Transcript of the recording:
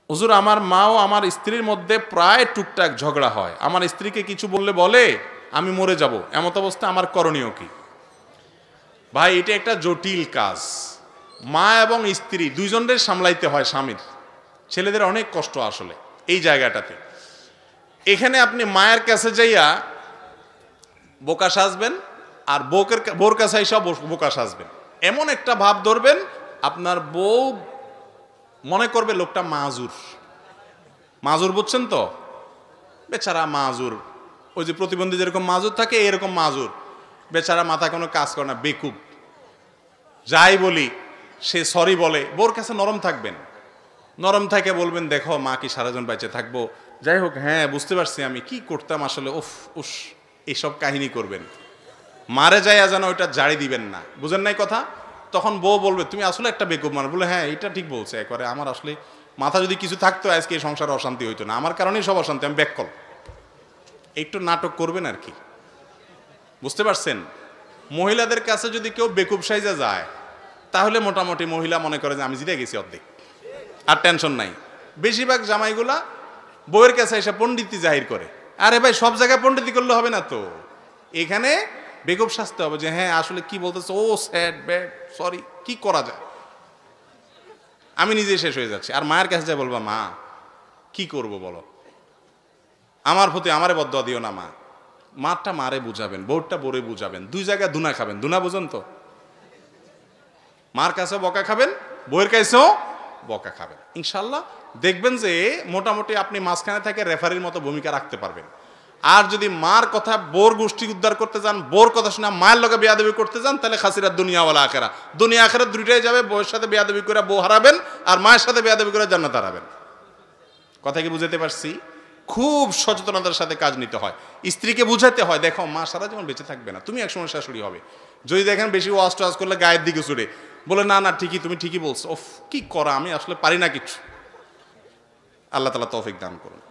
হুজুর আমার মা ও আমার স্ত্রীর মধ্যে প্রায় টুকটাক ঝগড়া হয়, আমার স্ত্রীকে কিছু বললে বলে আমি মরে যাব, এমত অবস্থা আমার করণীয় কি? ভাই এটা একটা জটিল কাজ, মা এবং স্ত্রী দুইজনের সামলাইতে হয়। স্বামীর ছেলেদের অনেক কষ্ট আসলে এই জায়গাটাতে। এখানে আপনি মায়ের কাছে যাইয়া বোকা সাজবেন আর বোর কাছে এসব বোকা সাজবেন, এমন একটা ভাব ধরবেন আপনার বউ মনে করবে লোকটা মাজুর। মাজুর বুঝছেন তো? বেচারা মাজুর, ওই যে প্রতিবন্ধী যেরকম মাজুর থাকে এরকম মাজুর। বেচারা মাথা কোনো কাজ করে না, বেকুব। যাই বলি সে সরি বলে। বোর কাছে নরম থাকবেন, নরম থাকে বলবেন দেখো মা কি সারাজন বেঁচে থাকবো, যাই হোক হ্যাঁ বুঝতে পারছি আমি কি করতাম আসলে, উফ উস, এইসব কাহিনী করবেন। মারে যাইয়া যেন ওইটা জারি দিবেন না, বুঝেন নাই কথা? তখন বউ বলবে তুমি আসলে একটা বেকুব মানে, বলে হ্যাঁ এটা ঠিক বলছে, একবারে আমার আসলে মাথা যদি কিছু থাকতো আজকে এই সংসারে অশান্তি হইতো না, আমার কারণেই সব অশান্তি, আমি ব্যাককল। একটু নাটক করবেন আর কি, বুঝতে পারছেন? মহিলাদের কাছে যদি কেউ বেকুব সাইজা যায় তাহলে মোটামুটি মহিলা মনে করে যে আমি জিতে গেছি অর্ধেক, আর টেনশন নাই। বেশিরভাগ জামাইগুলা বউয়ের কাছে এসে পণ্ডিতি জাহির করে। আরে ভাই সব জায়গায় পণ্ডিতি করলে হবে না তো, এখানে বেকুব সাজতে হবে যে হ্যাঁ আসলে কি বলতেছে, ও স্যাড ব্যাড সরি, কি করা যায়? আমি নিজে শেষ হয়ে যাচ্ছি। আর মায়ের কাছে যায় বলবা মা কি করব বলো, আমার প্রতি আমারে বদদোয়া দিও না মা। মারটা মারে বুঝাবেন, বউরটা বোরে বুঝাবেন, দুই জায়গায় দুনা খাবেন। দুনা বুঝেন তো? মার কাছেও বকা খাবেন, বউয়ের কাছেও বকা খাবেন। ইনশাল্লাহ দেখবেন যে মোটামুটি আপনি মাঝখানে থেকে রেফারির মতো ভূমিকা রাখতে পারবেন। আর যদি মার কথা বোর গোষ্ঠী উদ্ধার করতে যান, বোর কথা শুনে মায়ের লগে বেয়াদবি করতে যান, তাহলে খাসিরা দুনিয়াওয়ালা আখেরা, দুনিয়া আখেরা দুইটাই যাবে। বউয়ের সাথে বেয়াদবি করে বউ হারাবেন, আর মায়ের সাথে বেয়াদবি করে জান্নাত হারাবেন। কথা কি বুঝাতে পারছি? খুব সচেতনতার সাথে কাজ নিতে হয়। স্ত্রীকে বুঝাতে হয় দেখো মা সারা জীবন বেঁচে থাকবে না, তুমি একসময় শাশুড়ি হবে। যদি দেখেন বেশি ওয়াজ টোয়াজ করলে গায়ের দিকে ছুড়ে বলে না না ঠিকই, তুমি ঠিকই বলছো, ওফ কি করা, আমি আসলে পারি না কিছু। আল্লাহ তাআলা তৌফিক দান করুন।